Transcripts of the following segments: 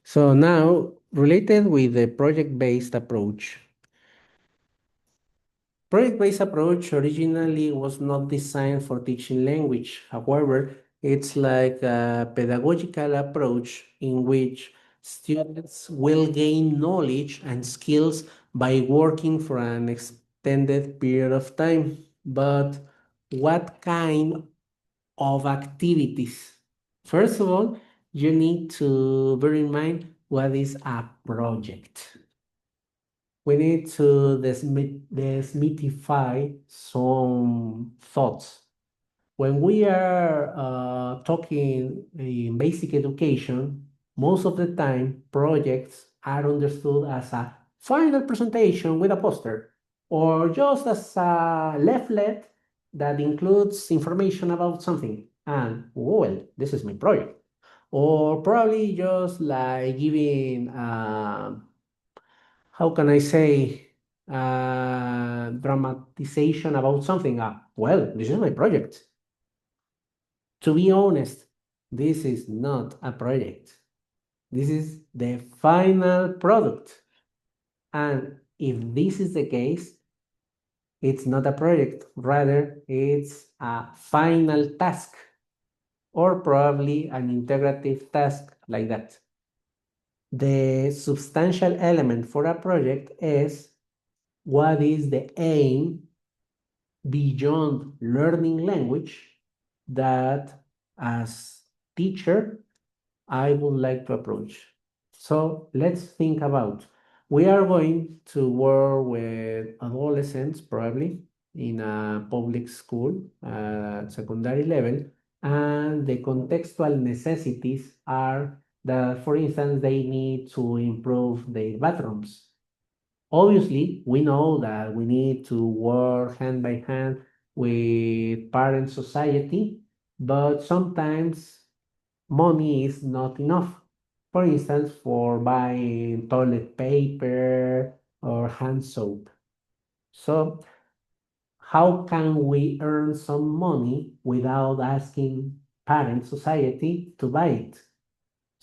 So now, related with the project-based approach. Project-based approach originally was not designed for teaching language. However, it's like a pedagogical approach in which students will gain knowledge and skills by working for an extended period of time. But what kind of activities? First of all, you need to bear in mind what is a project. We need to demystify some thoughts. When we are talking in basic education, most of the time projects are understood as a final presentation with a poster or just as a leaflet that includes information about something. And, well, this is my project. Or probably just like giving how can I say, dramatization about something. Well, this is my project. To be honest, this is not a project. This is the final product. And if this is the case, it's not a project. Rather, it's a final task or probably an integrative task like that. The substantial element for a project is what is the aim beyond learning language that as teacher I would like to approach. So let's think about we are going to work with adolescents probably in a public school secondary level, and the contextual necessities are that for instance they need to improve their bathrooms. Obviously, we know that we need to work hand by hand with parent society, but sometimes money is not enough. For instance, for buying toilet paper or hand soap. So, how can we earn some money without asking parent society to buy it?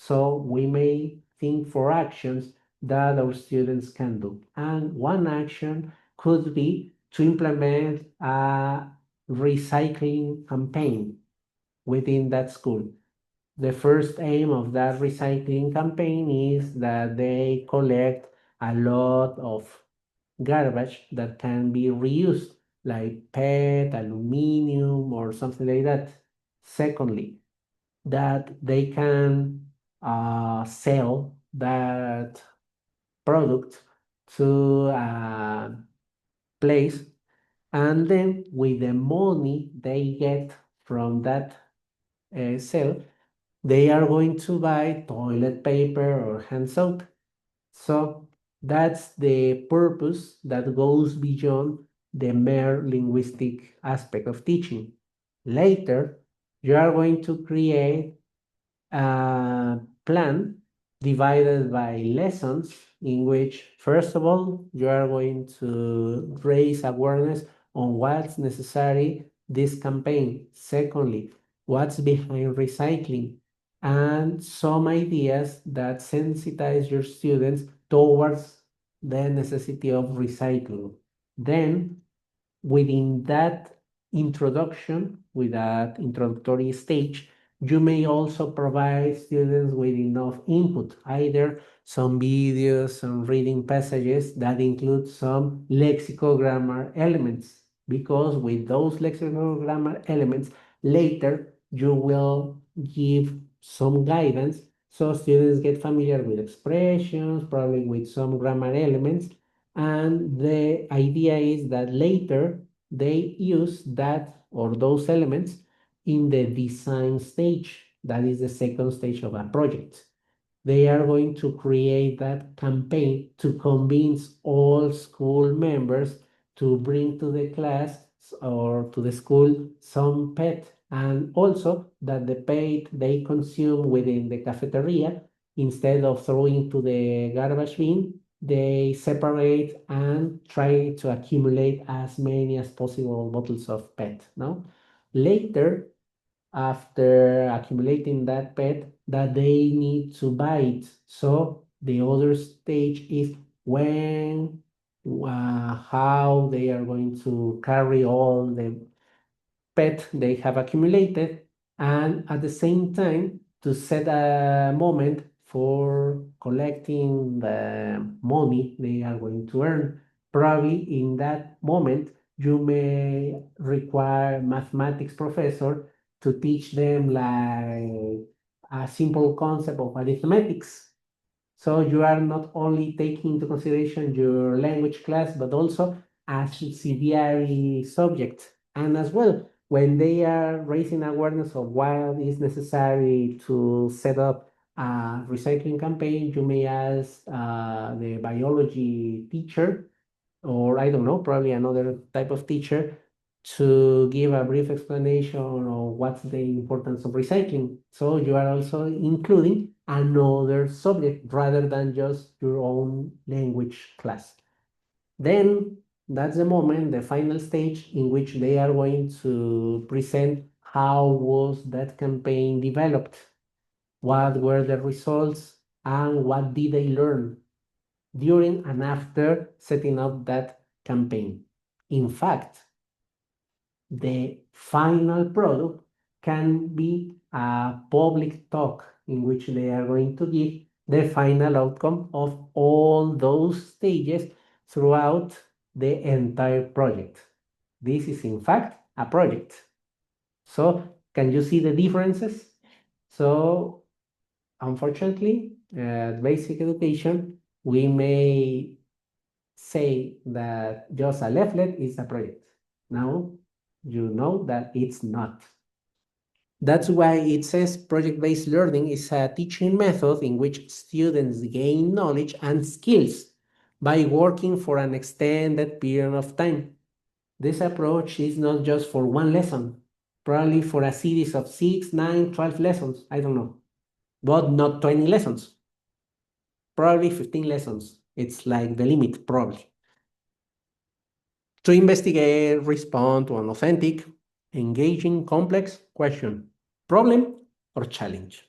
So we may think for actions that our students can do. And one action could be to implement a recycling campaign within that school. The first aim of that recycling campaign is that they collect a lot of garbage that can be reused, like PET, aluminum, or something like that. Secondly, that they can sell that product to a place, and then with the money they get from that sale, they are going to buy toilet paper or hand soap. So that's the purpose that goes beyond the mere linguistic aspect of teaching. Later, you are going to create a plan divided by lessons in which, first of all, you are going to raise awareness on what's necessary this campaign. Secondly, what's behind recycling and some ideas that sensitize your students towards the necessity of recycling. Then within that introduction, with that introductory stage, you may also provide students with enough input, either some videos, some reading passages that include some lexicogrammar elements, because with those lexicogrammar elements, later you will give some guidance so students get familiar with expressions, probably with some grammar elements, and the idea is that later they use that or those elements in the design stage. That is the second stage of a project. They are going to create that campaign to convince all school members to bring to the class or to the school some pet, and also that the pet they consume within the cafeteria, instead of throwing to the garbage bin, they separate and try to accumulate as many as possible bottles of pet. No, later, after accumulating that pet, that they need to buy it. So the other stage is when, how they are going to carry all the pet they have accumulated, and at the same time to set a moment for collecting the money they are going to earn. Probably in that moment, you may require mathematics professor to teach them like a simple concept of arithmetics. So you are not only taking into consideration your language class, but also a subsidiary subject. And as well, when they are raising awareness of what is necessary to set up a recycling campaign, you may ask the biology teacher, or I don't know, probably another type of teacher, to give a brief explanation of what's the importance of recycling. So you are also including another subject rather than just your own language class. Then that's the moment, the final stage in which they are going to present how was that campaign developed, what were the results, and what did they learn during and after setting up that campaign. In fact, the final product can be a public talk in which they are going to give the final outcome of all those stages throughout the entire project. This is, in fact, a project. So, can you see the differences? So, unfortunately, at basic education, we may say that just a leaflet is a project. Now you know that it's not. That's why it says project-based learning is a teaching method in which students gain knowledge and skills by working for an extended period of time. This approach is not just for one lesson, probably for a series of 6, 9, 12 lessons, I don't know, but not 20 lessons, probably 15 lessons. It's like the limit, probably. To investigate, respond to an authentic, engaging, complex question, problem, or challenge.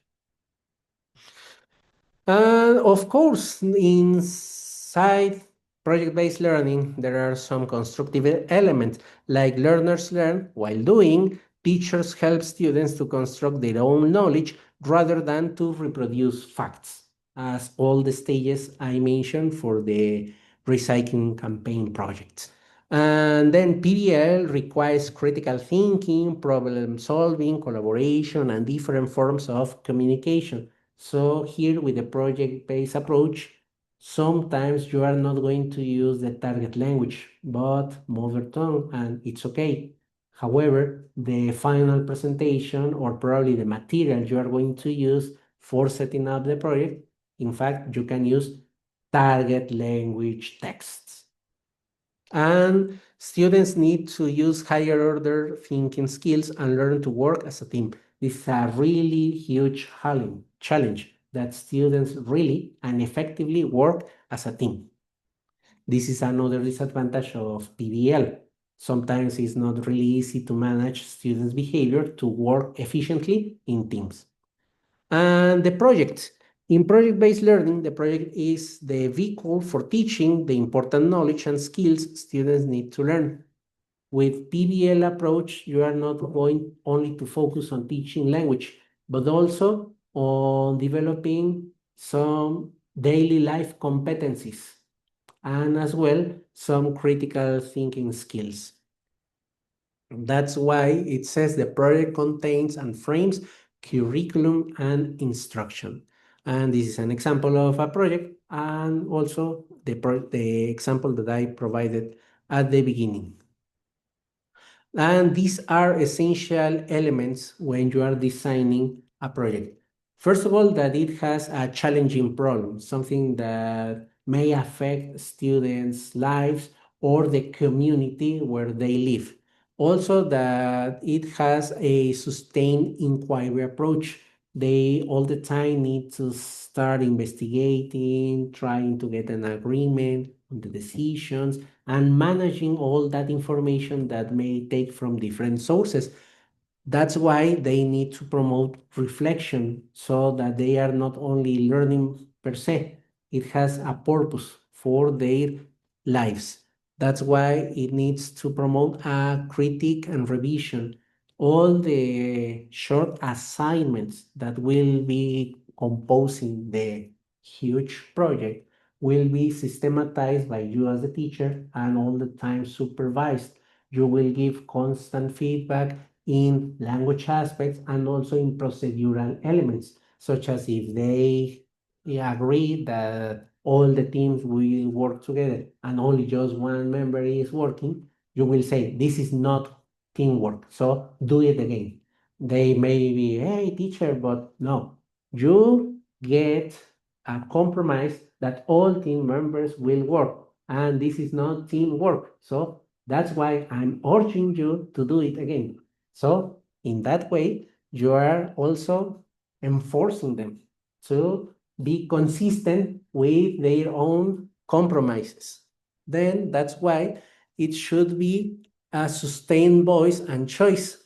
And of course, inside project-based learning, there are some constructive elements, like learners learn while doing, teachers help students to construct their own knowledge rather than to reproduce facts, as all the stages I mentioned for the recycling campaign projects. And then PBL requires critical thinking, problem solving, collaboration, and different forms of communication. So here with the project-based approach, sometimes you are not going to use the target language, but mother tongue, and it's okay. However, the final presentation or probably the material you are going to use for setting up the project, in fact, you can use target language texts. And students need to use higher order thinking skills and learn to work as a team. This is a really huge challenge that students really and effectively work as a team. This is another disadvantage of PBL. Sometimes it's not really easy to manage students' behavior to work efficiently in teams. And the project. In project-based learning, the project is the vehicle for teaching the important knowledge and skills students need to learn. With PBL approach, you are not going only to focus on teaching language, but also on developing some daily life competencies and as well some critical thinking skills. That's why it says the project contains and frames curriculum and instruction. And this is an example of a project and also the example that I provided at the beginning. And these are essential elements when you are designing a project. First of all, that it has a challenging problem, something that may affect students' lives or the community where they live. Also, that it has a sustained inquiry approach. They all the time need to start investigating, trying to get an agreement on the decisions, and managing all that information that may take from different sources. That's why they need to promote reflection so that they are not only learning per se, it has a purpose for their lives. That's why it needs to promote a critique and revision. All the short assignments that will be composing the huge project will be systematized by you as a teacher and all the time supervised. You will give constant feedback in language aspects and also in procedural elements, such as if they agree that all the teams will work together and only just one member is working, you will say, this is not teamwork, so do it again. They may be, hey, teacher, but no, you get a compromise that all team members will work, and this is not teamwork. So that's why I'm urging you to do it again. So in that way, you are also enforcing them to be consistent with their own compromises. Then that's why it should be a sustained voice and choice.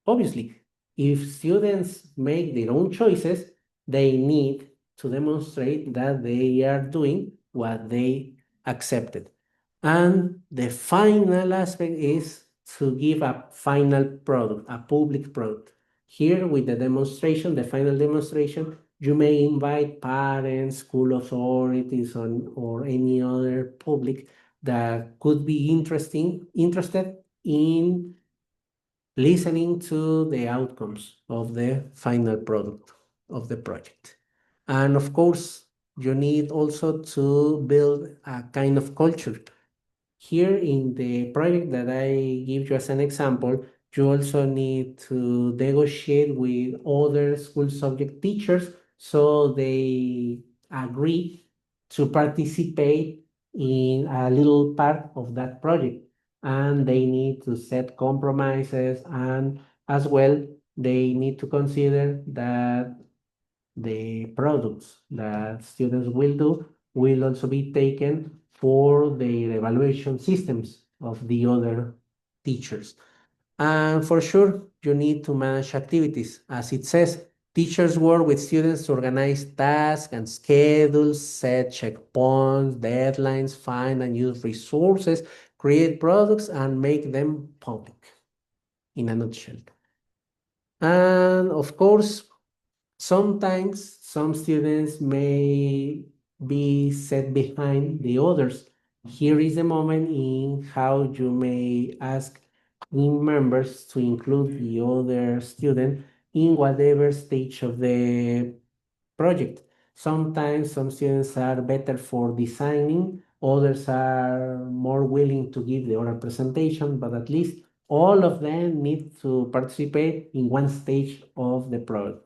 Obviously, if students make their own choices, they need to demonstrate that they are doing what they accepted. And the final aspect is to give a final product, a public product. Here, with the demonstration, the final demonstration, you may invite parents, school authorities, or any other public that could be interested in listening to the outcomes of the final product of the project. And of course, you need also to build a kind of culture. Here in the project that I give you as an example, you also need to negotiate with other school subject teachers so they agree to participate in a little part of that project. And they need to set compromises, and as well, they need to consider that the products that students will do will also be taken for the evaluation systems of the other teachers. And for sure, you need to manage activities. As it says, teachers work with students to organize tasks and schedules, set checkpoints, deadlines, find and use resources, create products, and make them public, in a nutshell. And of course, sometimes some students may be set behind the others. Here is the moment in how you may ask team members to include the other student in whatever stage of the project. Sometimes some students are better for designing, others are more willing to give the oral presentation, but at least all of them need to participate in one stage of the project.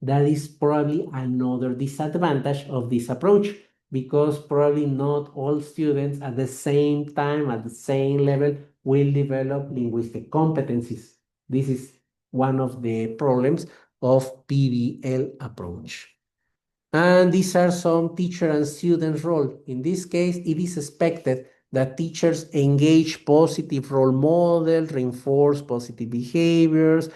That is probably another disadvantage of this approach, because probably not all students at the same time, at the same level, will develop linguistic competencies. This is one of the problems of PBL approach. And these are some teacher and student role. In this case, it is expected that teachers engage positive role models, reinforce positive behaviors,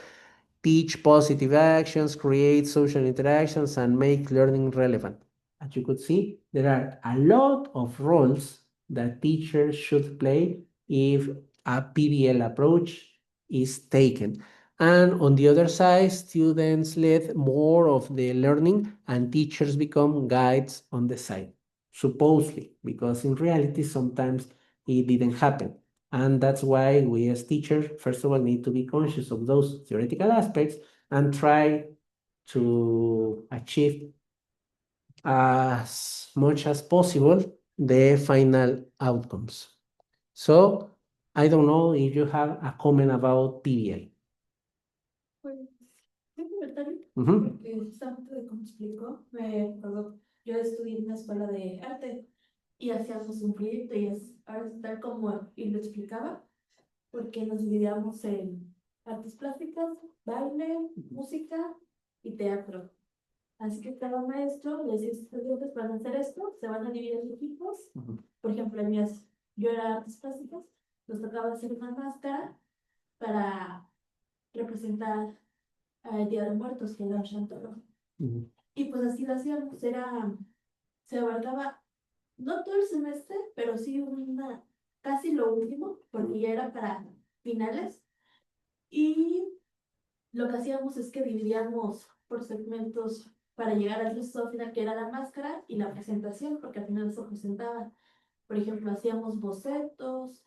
teach positive actions, create social interactions, and make learning relevant. As you could see, there are a lot of roles that teachers should play if a PBL approach is taken. And on the other side, students lead more of the learning and teachers become guides on the side, supposedly, because in reality, sometimes it didn't happen. And that's why we as teachers, first of all, need to be conscious of those theoretical aspects and try to achieve as much as possible the final outcomes. So I don't know if you have a comment about PBL. Pues, sí, comentario, Mhm. porque justamente de cómo explicó, me acuerdo, yo estudié en una escuela de arte y hacíamos un proyecto y es ahora tal como y lo explicaba, porque nos dividíamos en artes plásticas, baile, música y teatro. Así que cada maestro les dice a sus estudiantes van a hacer esto, se van a dividir en equipos. Ujú. Por ejemplo, en yo era artes plásticas, nos tocaba hacer una máscara para representar el Día de Muertos, que era Chantolo. Ujú. Y pues así lo hacíamos, se abarcaba no todo el semestre, pero sí casi lo último, porque ya era para finales. Y lo que hacíamos es que dividíamos por segmentos para llegar al resultado final, que era la máscara y la presentación, porque al final se presentaba. Por ejemplo, hacíamos bocetos,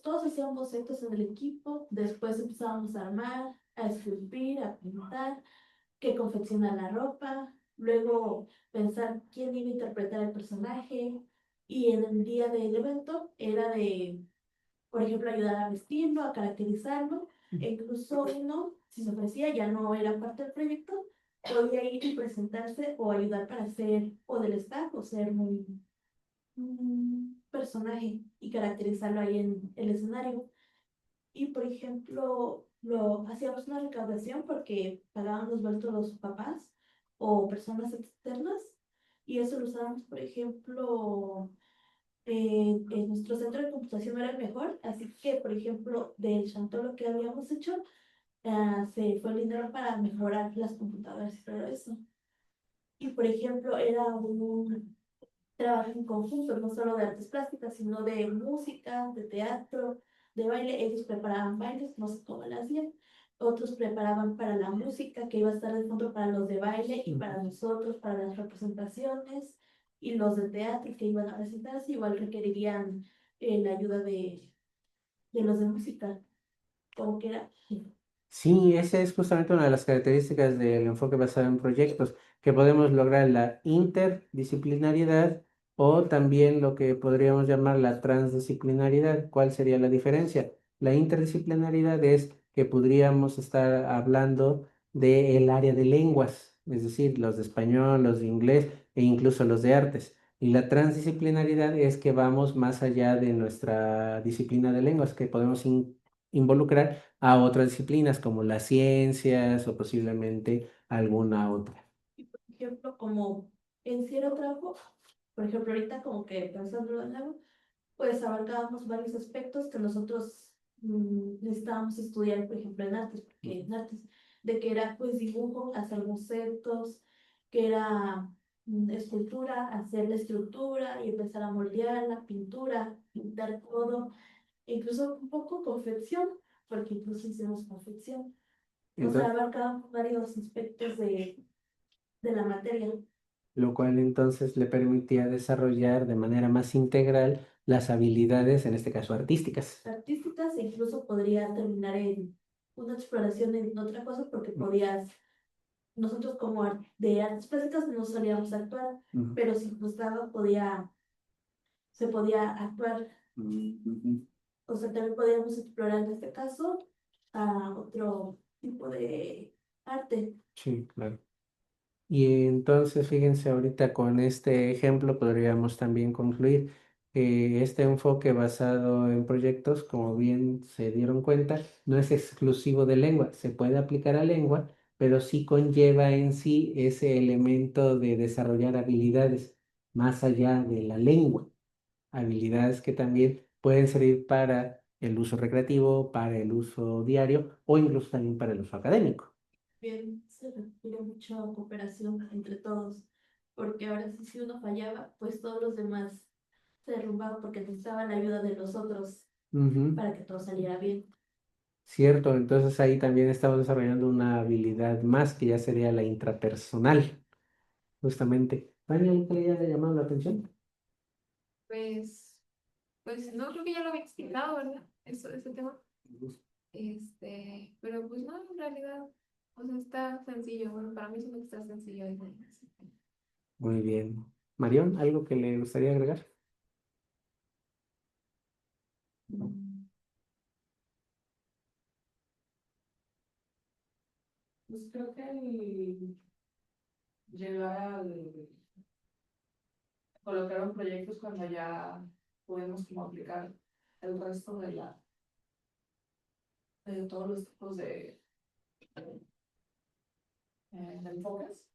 todos hacían bocetos en el equipo, después empezábamos a armar, a esculpir, a pintar, que confeccionar la ropa, luego pensar quién iba a interpretar el personaje, y en el día del evento era de, por ejemplo, ayudar a vestirlo, a caracterizarlo, e incluso uno, si se ofrecía, ya no era parte del proyecto, podía ir y presentarse o ayudar para ser o del staff o ser un personaje y caracterizarlo ahí en el escenario. Y por ejemplo, hacíamos una recaudación porque pagaban los vueltos los papás o personas externas, y eso lo usábamos, por ejemplo, en nuestro centro de computación no era el mejor, así que, por ejemplo, del chantolo que habíamos hecho, se fue el dinero para mejorar las computadoras y todo eso. Y por ejemplo, era un trabajo en conjunto, no solo de artes plásticas, sino de música, de teatro, de baile. Ellos preparaban bailes, no sé cómo lo hacían. Otros preparaban para la música, que iba a estar de fondo para los de baile y para nosotros, para las representaciones. Y los de teatro que iban a presentarse, igual requerirían la ayuda de los de música, como que era. Sí, esa es justamente una de las características del enfoque basado en proyectos, que podemos lograr la interdisciplinariedad o también lo que podríamos llamar la transdisciplinariedad. ¿Cuál sería la diferencia? La interdisciplinariedad es que podríamos estar hablando del área de lenguas, es decir, los de español, los de inglés e incluso los de artes. Y la transdisciplinariedad es que vamos más allá de nuestra disciplina de lenguas, que podemos involucrar a otras disciplinas como las ciencias o posiblemente alguna otra. Por ejemplo, como en cierto trabajo, por ejemplo, ahorita como que pensándolo en algo, pues abarcábamos varios aspectos que nosotros necesitábamos estudiar, por ejemplo, en artes, porque en artes, de que era pues dibujo, hacer bocetos, que era escultura, hacer la estructura y empezar a moldear la pintura, pintar todo, e incluso un poco confección, porque incluso hicimos confección. O sea, Entonces, abarcábamos varios aspectos de la materia. lo cual entonces le permitía desarrollar de manera más integral las habilidades, en este caso artísticas. Artísticas, e incluso podría terminar en una exploración en otra cosa porque podías, nosotros como de artes plásticas no solíamos actuar, Ujú. pero si gustaba se podía actuar, Ujú. o sea, también podíamos explorar en este caso a otro tipo de arte. Sí, claro. Y entonces, fíjense, ahorita con este ejemplo podríamos también concluir que este enfoque basado en proyectos, como bien se dieron cuenta, no es exclusivo de lengua, se puede aplicar a lengua, pero sí conlleva en sí ese elemento de desarrollar habilidades más allá de la lengua, habilidades que también pueden servir para el uso recreativo, para el uso diario o incluso también para el uso académico. Bien, se requiere mucha cooperación entre todos, porque ahora sí, si uno fallaba, pues todos los demás se derrumbaban porque necesitaban la ayuda de los otros Ujú. para que todo saliera bien. Cierto, entonces ahí también estamos desarrollando una habilidad más que ya sería la intrapersonal, justamente. ¿Hay algo que le haya llamado la atención? Pues, pues no creo que ya lo había explicado, ¿verdad? Eso, ese tema. Pero pues no, en realidad, o sea, está sencillo. Bueno, para mí solo está sencillo. Muy bien. Marión, ¿algo que le gustaría agregar? Mm, Pues creo que el llegar al colocar un proyecto es cuando ya podemos como aplicar el resto de todos los tipos de enfoques,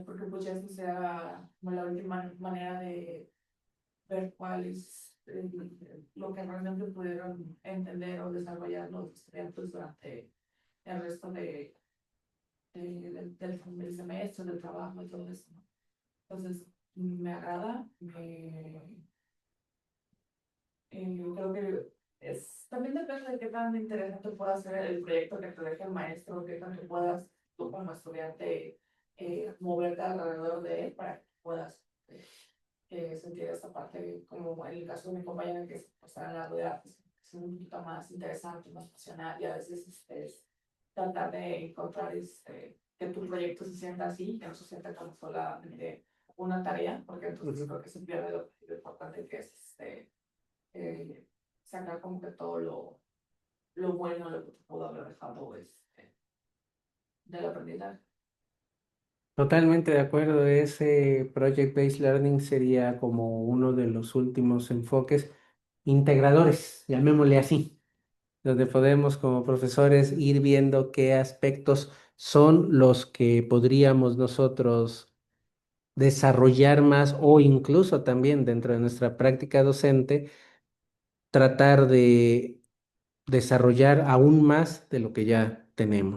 porque pues ya esto sea como la última manera de ver cuál es lo que realmente pudieron entender o desarrollar los estudiantes durante el resto del semestre, del trabajo y todo eso, ¿no? Entonces, me agrada, creo que también depende de qué tan interesante pueda ser el proyecto que te deje el maestro, qué tanto puedas tú como estudiante moverte alrededor de él para que puedas sentir esta parte, como en el caso de mi compañera que está en la rueda, pues, es un poquito más interesante, más pasional, y a veces es tratar de encontrar que tu proyecto se sienta así, que no se sienta como solamente una tarea, porque entonces creo que se pierde lo importante que es sacar como que todo lo bueno, lo que te pudo haber dejado del aprendizaje. Totalmente de acuerdo, ese Project-Based Learning sería como uno de los últimos enfoques integradores, llamémosle así, donde podemos como profesores ir viendo qué aspectos son los que podríamos nosotros desarrollar más o incluso también dentro de nuestra práctica docente, tratar de desarrollar aún más de lo que ya tenemos.